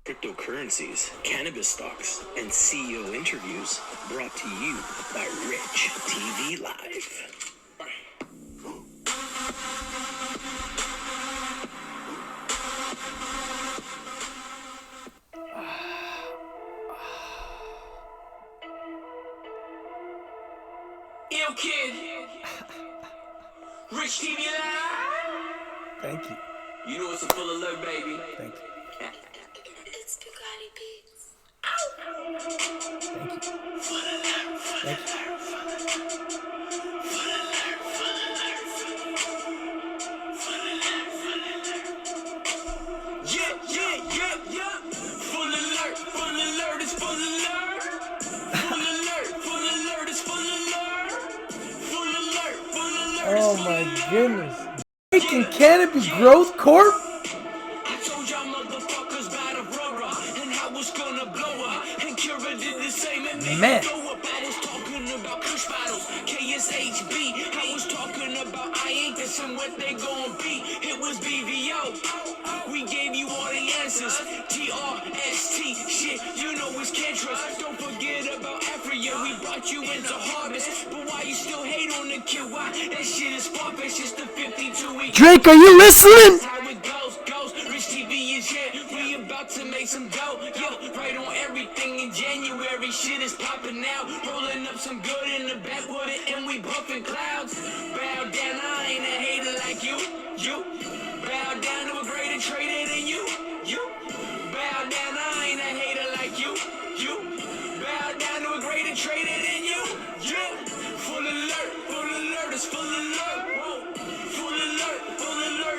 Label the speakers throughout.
Speaker 1: Cryptocurrencies, cannabis stocks, and CEO interviews brought to you by Rich TV Live.
Speaker 2: Yo, kid. Rich TV Live.
Speaker 3: Thank you.
Speaker 2: You know it's a full alert, baby.
Speaker 3: Thank you.
Speaker 4: It's Bugatti Beats.
Speaker 3: Thank you.
Speaker 2: Full alert, full
Speaker 3: Thank
Speaker 2: alert,
Speaker 3: you.
Speaker 2: full alert. Full alert, full alert, full alert, full alert. Yeah. Full alert, it's full alert. Full alert, it's full alert. Full alert,
Speaker 3: Oh my goodness. Drake and Canopy Growth Corp?
Speaker 2: I told y'all motherfuckers about Aurora and how it's gonna blow up. And Kira did the same and made
Speaker 3: Man.
Speaker 2: it blow up. I was talking about Kush bottles, KSHB. I was talking about I ain't this and what they gon' be. It was BVO. We gave you all the answers. TRST shit, you know it's Kentress. Don't forget about Afria. We brought you into harvest. But why you still hate on the kid? Why? That shit is far-fetched. It's the 52 week.
Speaker 3: Drake, are you listening?
Speaker 2: How it goes. Rich TV is here. We about to make some dough. Yo, right on everything in January. Shit is popping out. Rolling up some good in the backwood and we buffing clouds. Bow down, I ain't a hater like you. Bow down to a greater trader than you. Bow down, I ain't a hater like you. Bow down to a greater trader than you. Full alert, it's full alert. Whoa. Full alert,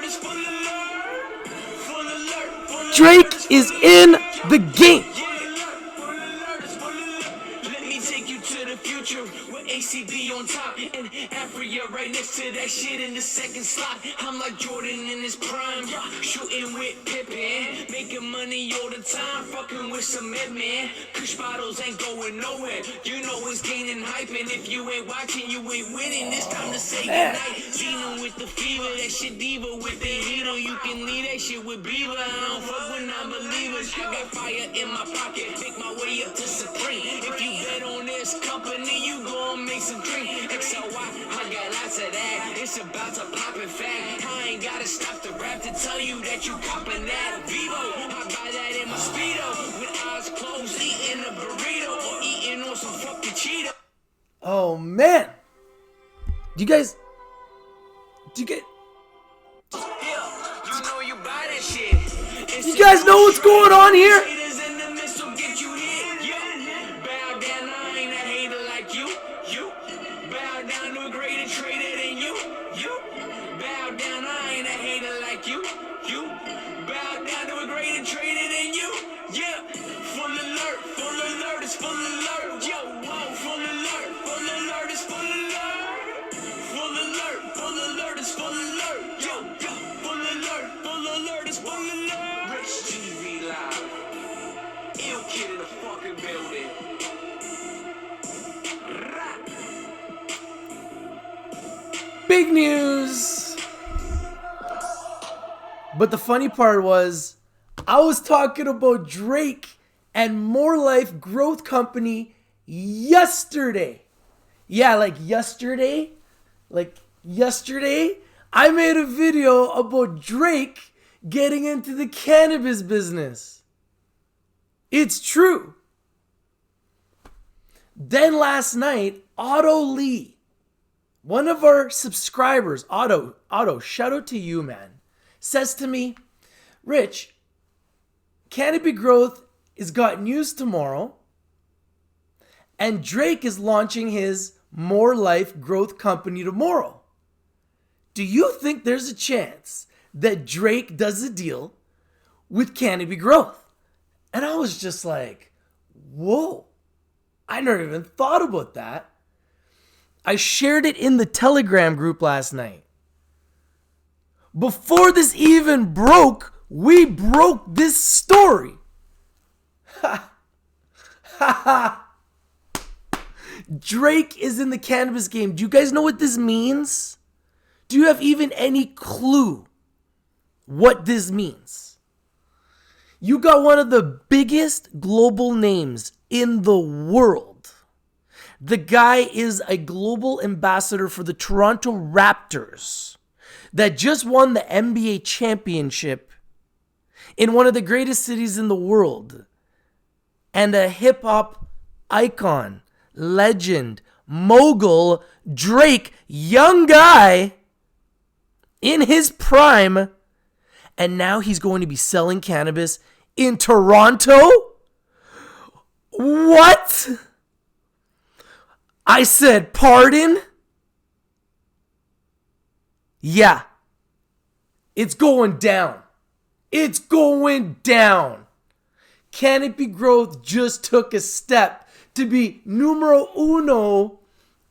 Speaker 2: it's full alert. Full alert.
Speaker 3: Drake is in the game.
Speaker 2: Let me take you to the future with ACB on top and Afria right next to that shit in the second slot. I'm like Jordan in his prime, shooting with Pippen, making money all the time, fucking with some man. Kush bottles ain't going nowhere. You know it's gaining hype, and if you ain't watching, you ain't winning. It's time to say goodnight. Xeno with the fever, that shit diva with the heater. You can leave that shit with Beaver. I don't fuck with non-believers. I got fire in my pocket, make my way up to Supreme. If you bet on this company, you gon' make some cream. XLY, I got lots of that. It's about to pop in fact. I ain't gotta stop the rap to tell you that you copping that Vivo. I buy that in my Speedo with eyes closed, eating a burrito or eating on some fucking Cheetos.
Speaker 3: Oh man. Do you get
Speaker 2: Yeah, you know you buy that shit.
Speaker 3: you guys know what's going on here?
Speaker 2: Bow down, I ain't a hater like you. Bow down to a greater trader than you. Bow down, I ain't a hater like you. Bow down to a greater trader than you. Yeah, full alert, it's full alert. Yo, whoa, full alert, it's full alert. Full alert, it's full alert. Yo, full alert, it's full alert. Rich TV Live. Ill kid in the fucking building.
Speaker 3: Big news. But the funny part was, I was talking about Drake and More Life Growth Company yesterday. Yeah, like yesterday. I made a video about Drake getting into the cannabis business. It's true. Then last night, Otto Lee, one of our subscribers, Otto, shout out to you, man, says to me, Rich, Canopy Growth has got news tomorrow, and Drake is launching his More Life Growth Company tomorrow. Do you think there's a chance that Drake does a deal with Canopy Growth? And I was just like, whoa, I never even thought about that. I shared it in the Telegram group last night. Before this even broke, we broke this story. Drake is in the cannabis game. Do you guys know what this means? Do you have even any clue what this means? You got one of the biggest global names in the world. The guy is a global ambassador for the Toronto Raptors that just won the NBA championship in one of the greatest cities in the world. And a hip-hop icon, legend, mogul, Drake, young guy in his prime. And now he's going to be selling cannabis in Toronto? What? I said, pardon? Yeah. It's going down. It's going down. Canopy Growth just took a step to be numero uno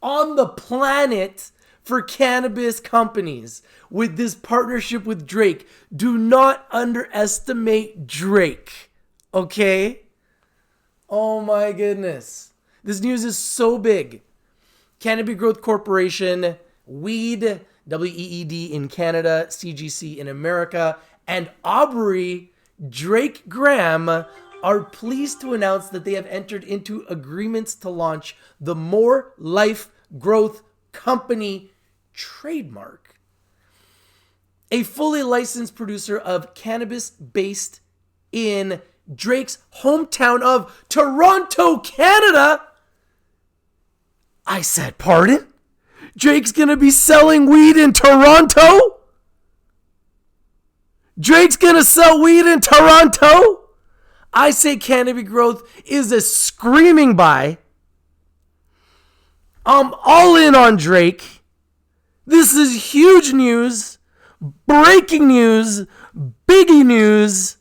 Speaker 3: on the planet for cannabis companies with this partnership with Drake. Do not underestimate Drake, okay? Oh my goodness. This news is so big. Canopy Growth Corporation, Weed, WEED in Canada, CGC in America, and Aubrey Drake Graham are pleased to announce that they have entered into agreements to launch the More Life Growth Company trademark. A fully licensed producer of cannabis based in Drake's hometown of Toronto, Canada. I said, pardon? Drake's gonna be selling weed in Toronto? Drake's gonna sell weed in Toronto? I say Canopy Growth is a screaming buy. I'm all in on Drake. This is huge news, breaking news, biggie news.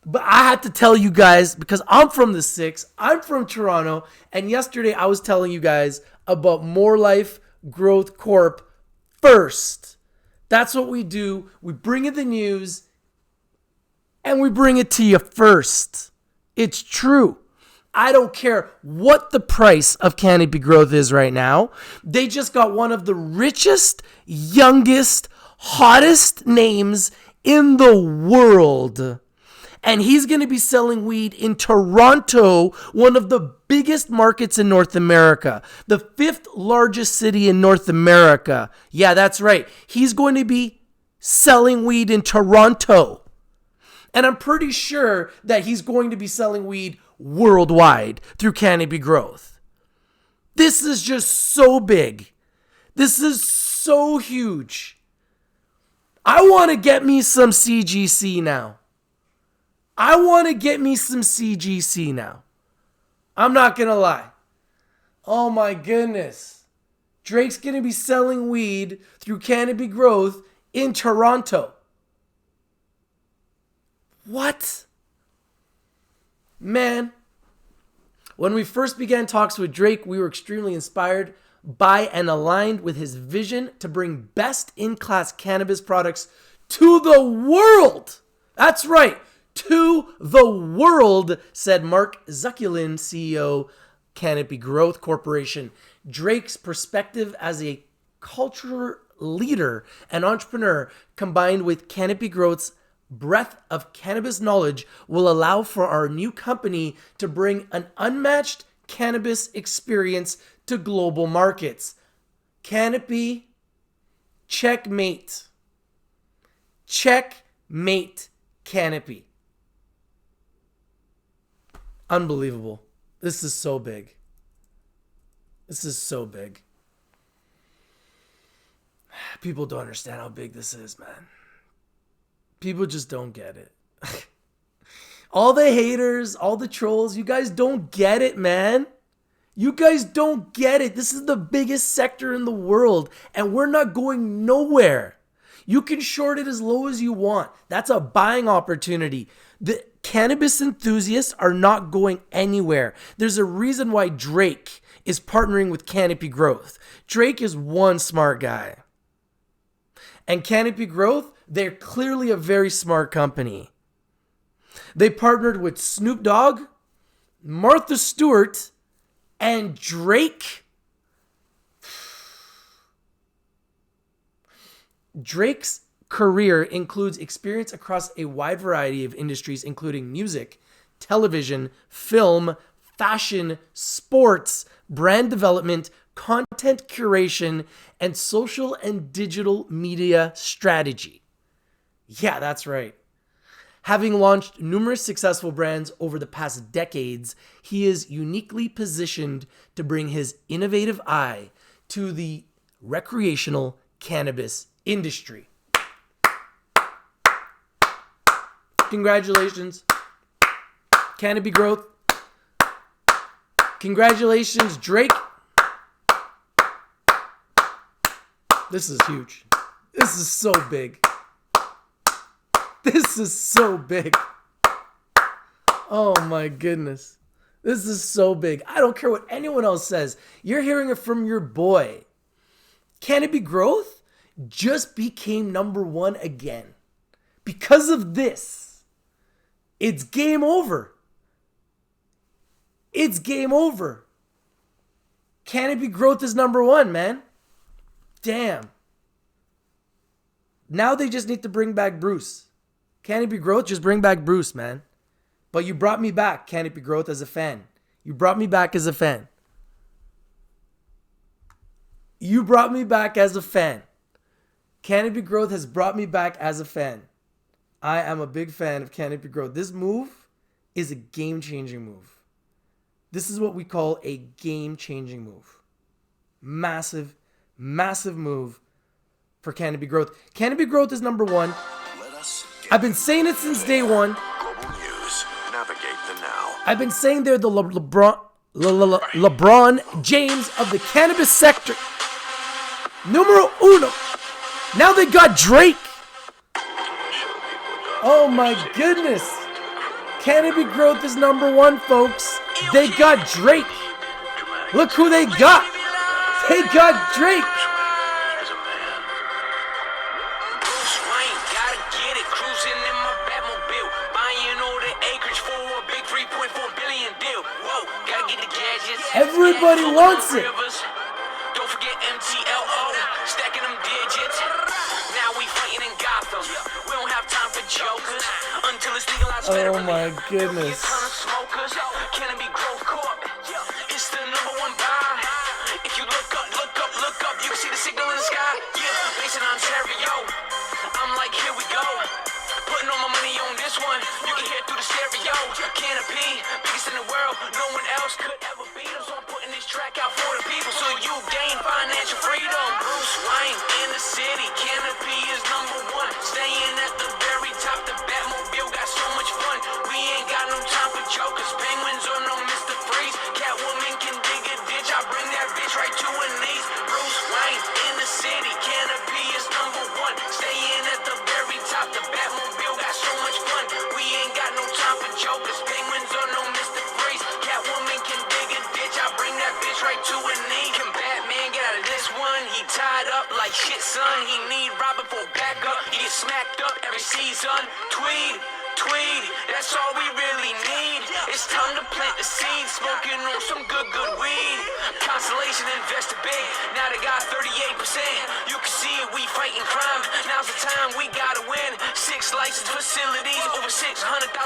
Speaker 3: But I had to tell you guys because I'm from the 6, I'm from Toronto, and yesterday I was telling you guys about More Life Growth Corp first. That's what we do. We bring you the news and we bring it to you first. It's true. I don't care what the price of Canopy Growth is right now. They just got one of the richest, youngest, hottest names in the world. And he's going to be selling weed in Toronto, one of the biggest markets in North America, the 5th largest city in North America. Yeah, that's right. He's going to be selling weed in Toronto. And I'm pretty sure that he's going to be selling weed worldwide through Canopy Growth. This is just so big. This is so huge. I want to get me some CGC now. I want to get me some CGC now. I'm not going to lie. Oh my goodness. Drake's going to be selling weed through Canopy Growth in Toronto. What? Man, when we first began talks with Drake, we were extremely inspired by and aligned with his vision to bring best-in-class cannabis products to the world. That's right. To the world, said Mark Zekulin, CEO, Canopy Growth Corporation. Drake's perspective as a cultural leader and entrepreneur, combined with Canopy Growth's breadth of cannabis knowledge, will allow for our new company to bring an unmatched cannabis experience to global markets. Canopy, checkmate. Checkmate, Canopy. Unbelievable. This is so big. This is so big. People don't understand how big this is, man. People just don't get it. All the haters, all the trolls, you guys don't get it, man. You guys don't get it. This is the biggest sector in the world, and we're not going nowhere. You can short it as low as you want. That's a buying opportunity. The cannabis enthusiasts are not going anywhere. There's a reason why Drake is partnering with Canopy Growth. Drake is one smart guy. And Canopy Growth, they're clearly a very smart company. They partnered with Snoop Dogg, Martha Stewart, and Drake. Drake's career includes experience across a wide variety of industries, including music, television, film, fashion, sports, brand development, content curation, and social and digital media strategy. Yeah, that's right. Having launched numerous successful brands over the past decades, he is uniquely positioned to bring his innovative eye to the recreational cannabis industry. Congratulations, Canopy Growth. Congratulations, Drake. This is huge. This is so big. This is so big. Oh my goodness. This is so big. I don't care what anyone else says. You're hearing it from your boy. Canopy Growth just became number one again. Because of this, it's game over. It's game over. Canopy Growth is number one, man. Damn. Now they just need to bring back Bruce. Canopy Growth, just bring back Bruce, man. But you brought me back, Canopy Growth, as a fan. You brought me back as a fan. You brought me back as a fan. Canopy Growth has brought me back as a fan. I am a big fan of Canopy Growth. This move is a game-changing move. This is what we call a game-changing move. Massive, massive move for Canopy Growth. Canopy Growth is number one. I've been saying it since day one.
Speaker 5: Global news. Navigate the now.
Speaker 3: I've been saying they're the LeBron James of the cannabis sector. Numero uno. Now they got Drake. Oh my goodness. Canopy Growth is number one, folks. They got Drake. Look who they got. They got Drake. Everybody wants it.
Speaker 2: Don't forget MTLO, stacking them digits. Now we fighting in Gotham. We don't have time for jokers until it's legalized.
Speaker 3: Oh my goodness.
Speaker 2: Smokers, Canopy Growth Corp. It's the number one buy. If you look up, you can see the signal in the sky. Yeah, based in Ontario. I'm like, here we go. Putting all my money on this one. You can hear through the stereo. Canopy, biggest in the world. No one else could ever beat them. So I'm putting this track out for the people, so you gain financial freedom. Bruce Wayne in the city. Canopy is number one. Staying at the very top. The Batmobile got so much fun. We ain't got no time for jokers. Penguins or no Mr. Freeze. Catwoman can dig a ditch. I bring that bitch right to her knees. Bruce Wayne in the city. Canopy is number one. Staying at the very top. The Batmobile got so much fun. We ain't got no time for jokers. Penguins or no Mr. Freeze. Catwoman can dig a ditch. I bring that bitch right to her knee. Can Batman get out of this one? He tied up like shit, son. He need Robin for backup. He gets smacked up every season. Tweed, that's all we really need. It's time to plant the seed. Smoking on some good weed. Constellation invested big. Now they got 38%. You can see it, we fighting crime. Now's the time, we gotta win. 6 licensed facilities, over 600,000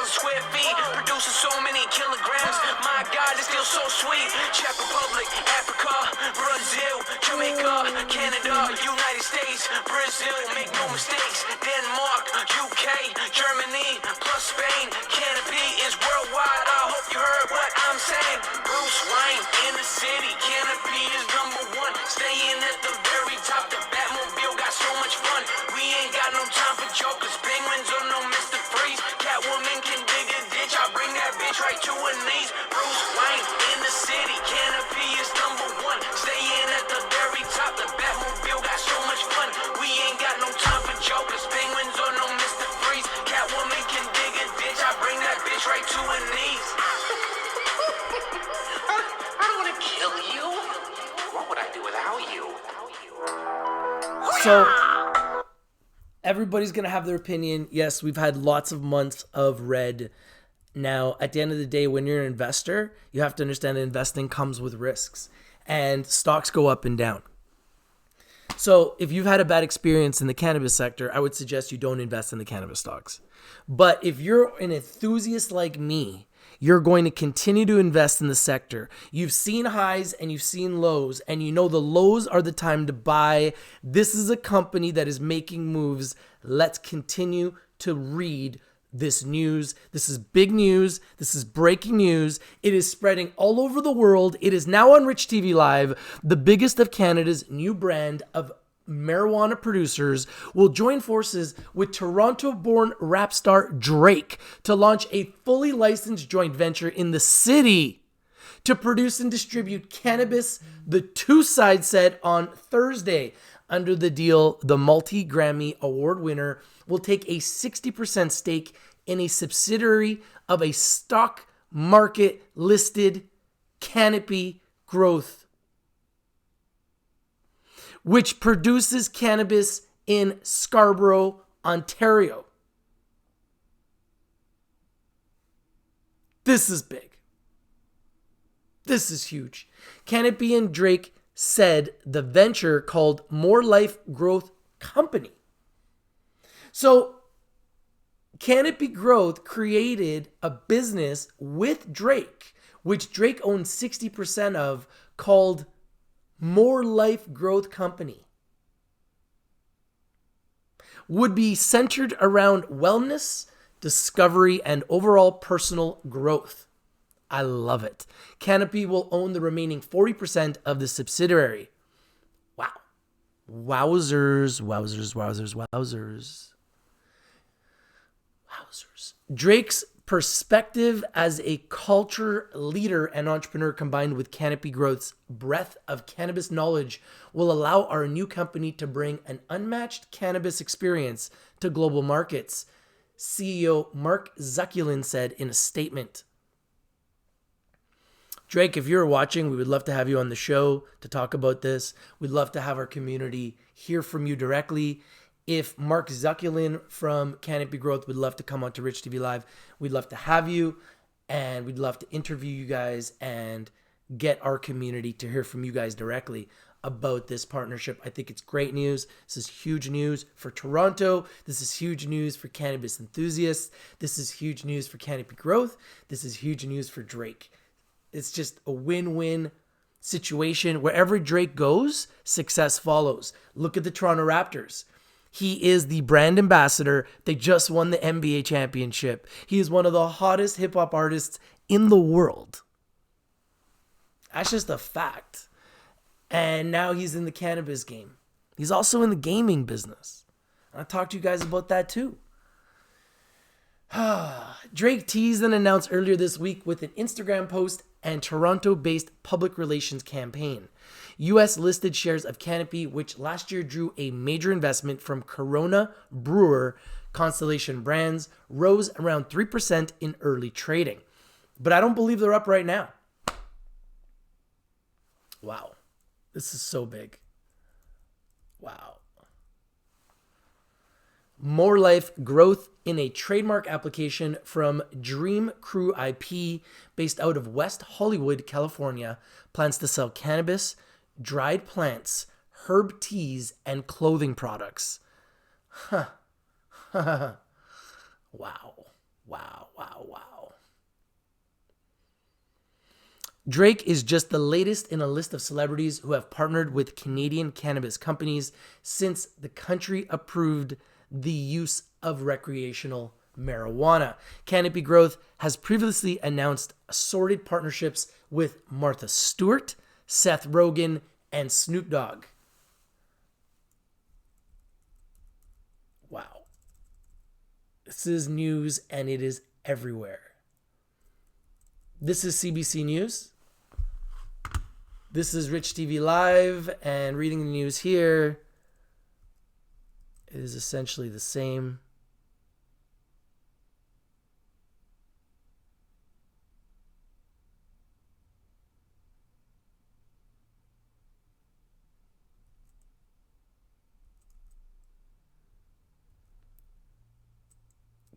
Speaker 2: square feet. Producing so many kilograms. My God, it's still so sweet. Czech Republic, Africa, Brazil, Jamaica, Canada, United States, Brazil, make no mistakes. Denmark, UK, Germany, plus Spain. Canopy is worldwide. I hope you heard what I'm saying. Bruce Wayne in the city. Canopy is number one. Staying at the very top. The Batmobile got so much fun. We ain't got no time for jokers. Penguins or no Mr. Freeze. Catwoman can dig a ditch. I bring that bitch right to her knees. Bruce Wayne in the city. Canopy is number one. Staying at the very top. The Batmobile got so much fun. We ain't got no time for jokers. Penguins or no Mr. Freeze. Catwoman can dig a ditch. I bring that bitch right to her knees.
Speaker 5: I don't want to kill you. What would I do without you?
Speaker 3: So everybody's going to have their opinion. Yes, we've had lots of months of red. Now, at the end of the day, when you're an investor, you have to understand that investing comes with risks and stocks go up and down. So if you've had a bad experience in the cannabis sector, I would suggest you don't invest in the cannabis stocks. But if you're an enthusiast like me, you're going to continue to invest in the sector. You've seen highs and you've seen lows, and you know the lows are the time to buy. This is a company that is making moves. Let's continue to read this news. This is big news. This is breaking news. It is spreading all over the world. It is now on Rich TV Live. The biggest of Canada's new brand of marijuana producers will join forces with Toronto-born rap star Drake to launch a fully licensed joint venture in the city to produce and distribute cannabis. The two sides said on Thursday. Under the deal, the multi-Grammy award winner will take a 60% stake in a subsidiary of a stock market listed Canopy Growth, which produces cannabis in Scarborough, Ontario. This is big. This is huge. Canopy and Drake said the venture called More Life Growth Company. So Canopy Growth created a business with Drake, which Drake owns 60% of, called More Life Growth Company. Would be centered around wellness, discovery, and overall personal growth. I love it. Canopy will own the remaining 40% of the subsidiary. Wow. Wowzers, wowzers, wowzers, wowzers. Wowzers. Drake's perspective as a culture leader and entrepreneur combined with Canopy Growth's breadth of cannabis knowledge will allow our new company to bring an unmatched cannabis experience to global markets, CEO Mark Zekulin said in a statement. Drake, if you're watching, we would love to have you on the show to talk about this. We'd love to have our community hear from you directly. If Mark Zekulin from Canopy Growth would love to come on to Rich TV Live, we'd love to have you, and we'd love to interview you guys and get our community to hear from you guys directly about this partnership. I think it's great news. This is huge news for Toronto. This is huge news for cannabis enthusiasts. This is huge news for Canopy Growth. This is huge news for Drake. It's just a win-win situation. Wherever Drake goes, success follows. Look at the Toronto Raptors. He is the brand ambassador. They just won the NBA championship. He is one of the hottest hip-hop artists in the world. That's just a fact. And now he's in the cannabis game. He's also in the gaming business. I'll talk to you guys about that too. Drake teased and announced earlier this week with an Instagram post and Toronto-based public relations campaign. U.S. listed shares of Canopy, which last year drew a major investment from Corona brewer Constellation Brands, rose around 3% in early trading. But I don't believe they're up right now. Wow. This is so big. Wow. More Life Growth in a trademark application from Dream Crew IP based out of West Hollywood, California, plans to sell cannabis, dried plants, herb teas, and clothing products. Wow. Wow, wow, wow. Drake is just the latest in a list of celebrities who have partnered with Canadian cannabis companies since the country approved the use of recreational marijuana. Canopy Growth has previously announced assorted partnerships with Martha Stewart, Seth Rogen, and Snoop Dogg. Wow. This is news and it is everywhere. This is CBC News. This is Rich TV Live, and reading the news here is essentially the same.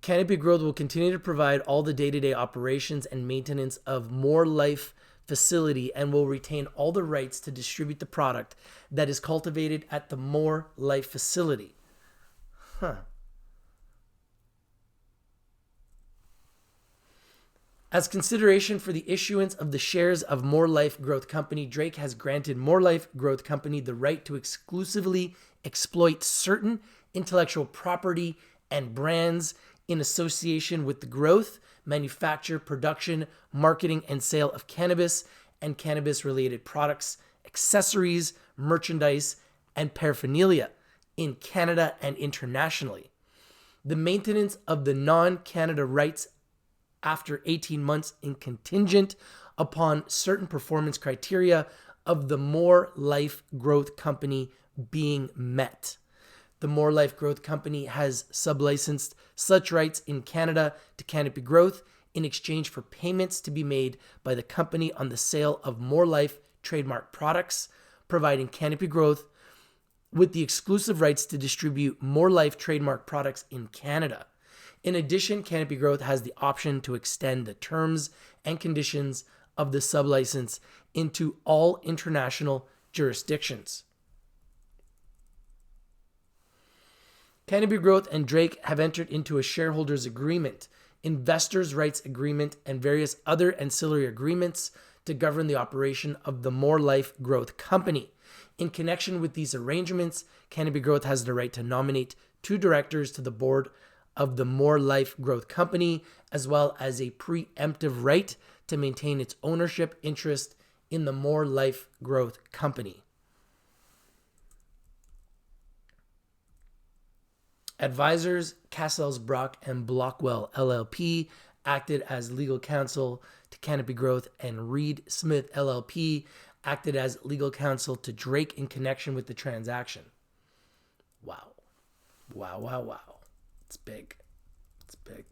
Speaker 3: Canopy Growth will continue to provide all the day-to-day operations and maintenance of More Life facility and will retain all the rights to distribute the product that is cultivated at the More Life facility. As consideration for the issuance of the shares of More Life Growth Company, Drake has granted More Life Growth Company the right to exclusively exploit certain intellectual property and brands in association with the growth, manufacture, production, marketing, and sale of cannabis and cannabis-related products, accessories, merchandise, and paraphernalia in Canada and internationally. The maintenance of the non-Canada rights after 18 months in contingent upon certain performance criteria of the More Life Growth Company being met. The More Life Growth Company has sublicensed such rights in Canada to Canopy Growth in exchange for payments to be made by the company on the sale of More Life trademark products, providing Canopy Growth with the exclusive rights to distribute More Life trademark products in Canada. In addition, Canopy Growth has the option to extend the terms and conditions of the sublicense into all international jurisdictions. Canopy Growth and Drake have entered into a shareholders agreement, investors' rights agreement, and various other ancillary agreements to govern the operation of the More Life Growth Company. In connection with these arrangements, Canopy Growth has the right to nominate 2 directors to the board of the More Life Growth Company, as well as a preemptive right to maintain its ownership interest in the More Life Growth Company. Advisors Cassels Brock and Blockwell LLP acted as legal counsel to Canopy Growth, and Reed Smith LLP acted as legal counsel to Drake in connection with the transaction. Wow. Wow, wow, wow. It's big. It's big.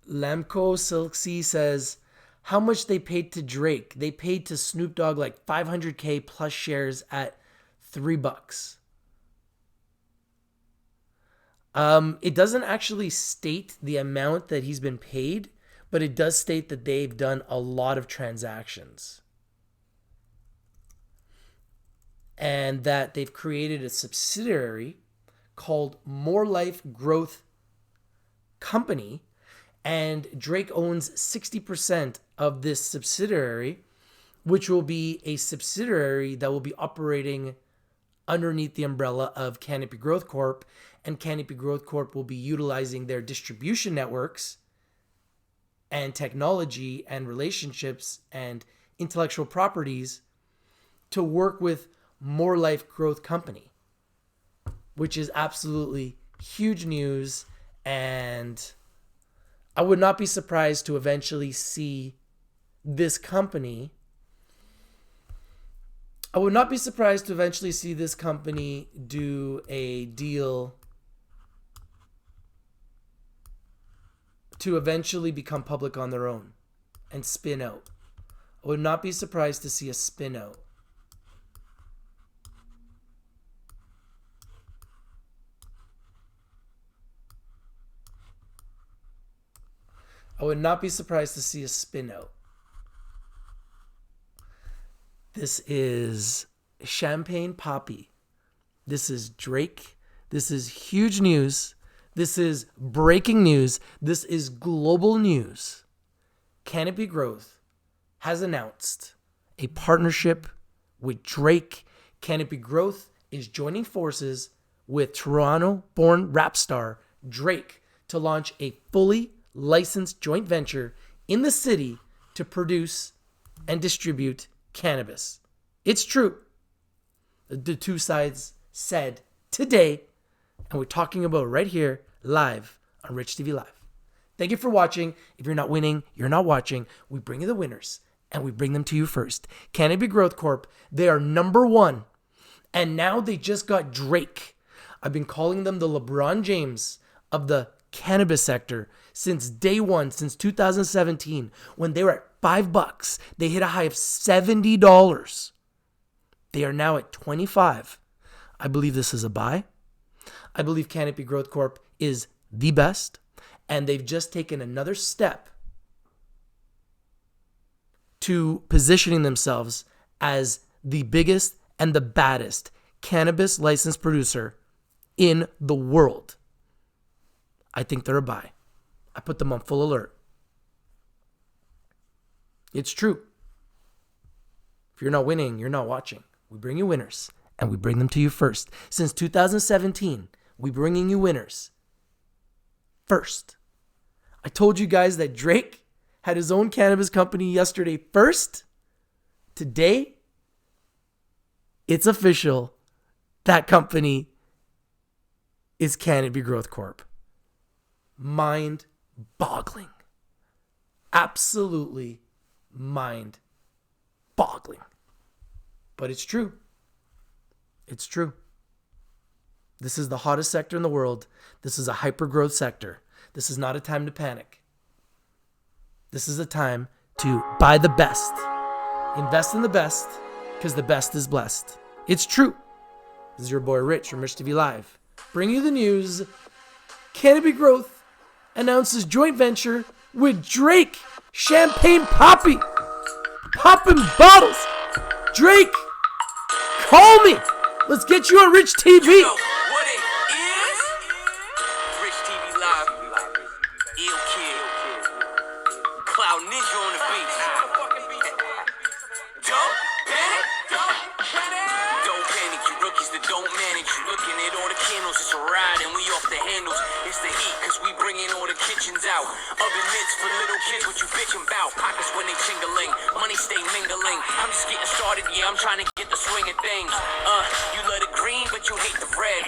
Speaker 3: Lamco Silksy says, how much they paid to Drake? They paid to Snoop Dogg like $500K plus shares at $3. It doesn't actually state the amount that he's been paid, but it does state that they've done a lot of transactions. And that they've created a subsidiary called More Life Growth Company, and Drake owns 60% of this subsidiary, which will be a subsidiary that will be operating underneath the umbrella of Canopy Growth Corp, and Canopy Growth Corp will be utilizing their distribution networks and technology and relationships and intellectual properties to work with More Life Growth Company, which is absolutely huge news. And I would not be surprised to eventually see this company. I would not be surprised to eventually see this company do a deal to eventually become public on their own and spin out. I would not be surprised to see a spin out. I would not be surprised to see a spin out. This is Champagne Poppy. This is Drake. This is huge news. This is breaking news. This is global news. Canopy Growth has announced a partnership with Drake. Canopy Growth is joining forces with Toronto-born rap star Drake to launch a fully licensed joint venture in the city to produce and distribute cannabis. It's true. The two sides said today, and we're talking about right here, live on Rich TV Live. Thank you for watching. If you're not winning, you're not watching. We bring you the winners, and we bring them to you first. Canopy Growth Corp, they are number one. And now they just got Drake. I've been calling them the LeBron James of the cannabis sector since day one, since 2017, when they were at $5. They hit a high of $70. They are now at 25. I believe this is a buy. I believe Canopy Growth Corp is the best, and they've just taken another step to positioning themselves as the biggest and the baddest cannabis licensed producer in the world. I think they're a buy. I put them on full alert. It's true. If you're not winning, you're not watching. We bring you winners, and we bring them to you first. Since 2017, we bringing you winners first. I told you guys that Drake had his own cannabis company yesterday first. Today, it's official. That company is Canopy Growth Corp. Mind-boggling. Absolutely mind-boggling. But it's true. It's true. This is the hottest sector in the world. This is a hyper-growth sector. This is not a time to panic. This is a time to buy the best. Invest in the best, because the best is blessed. It's true. This is your boy Rich from Rich TV Live. Bring you the news. Canopy Growth announces joint venture with Drake. Champagne Poppy. Popping bottles. Drake, call me. Let's get you on Rich TV.
Speaker 2: You know what it is? Rich TV Live. Ill Kid. Cloud Ninja on the beat. Don't panic. Don't panic. You rookies that don't manage. You looking at all the candles. It's a ride and we off the handles. It's the heat cause we bringing all the kitchens out. Oven mitts for little kids. What you bitching about? Pockets when they chingling. Money stay mingling. I'm just getting started. Yeah, I'm trying to get the swing of things. You love the green, but you hate the red.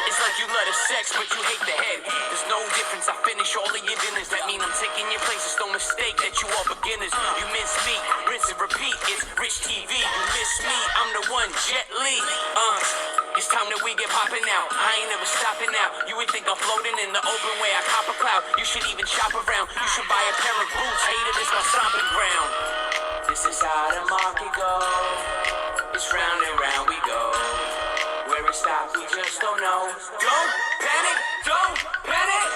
Speaker 2: It's like you love the sex, but you hate the head. There's no difference. I finish all of your dinners. That mean I'm taking your places. No mistake that you all beginners. You miss me, rinse and repeat. It's Rich TV. You miss me, I'm the one, Jet Li. It's time that we get popping out. I ain't never stopping now. You would think I'm floating in the open way. I cop a cloud. You should even shop around. You should buy a pair of boots. Hater, this my stomping ground. This is how the market goes. It's round and round we go. Where it stops, we just don't know. Don't panic, don't panic.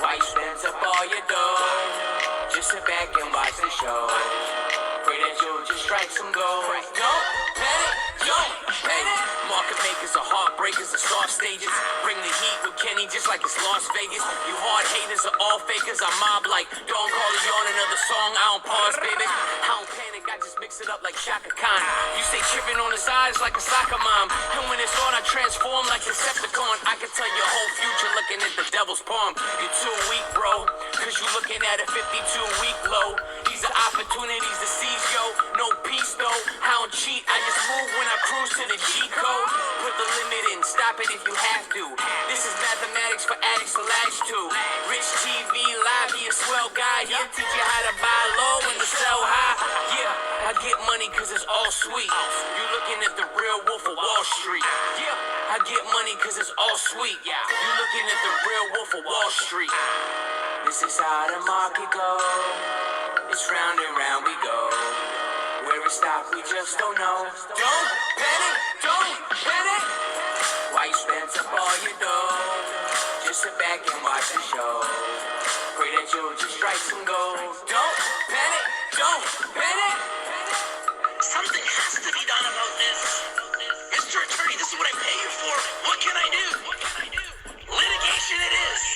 Speaker 2: Why you spend up all your dough? Just sit back and watch the show. Pray that you'll just strike some gold. Don't panic, don't panic. Market makers are heartbreakers and soft stages. Bring the heat with Kenny just like it's Las Vegas. You hard haters are all fakers. I mob like don't call it on another song. I don't pause, baby. I don't panic, I just mix it up like Shaka Khan. You stay tripping on his eyes like a soccer mom. And when it's on, I transform like Decepticon. I can tell your whole future looking at the devil's palm. You're too weak, bro, cause you looking at a 52-week low. These are opportunities to seize, yo. No peace, though. I don't cheat, I just move when I cruise to the G code. Put the limit in, stop it if you have to. This is mathematics for addicts to latch to. Rich TV Live, be a swell guy. He'll teach you how to buy low and to sell high. Yeah, I get money cause it's all sweet. You looking at the real wolf of Wall Street. Yeah, I get money cause it's all sweet. You looking at the real wolf of Wall Street. This is how the market goes. It's round and round we go. Where it stops, we just don't know. Don't panic, don't panic. Why you spend up all your dough? Just sit back and watch the show. Pray that you'll just strike some gold. Don't panic, don't panic.
Speaker 5: Something has to be done about this. Mr. Attorney, this is what I pay you for. What can I do? Litigation it is.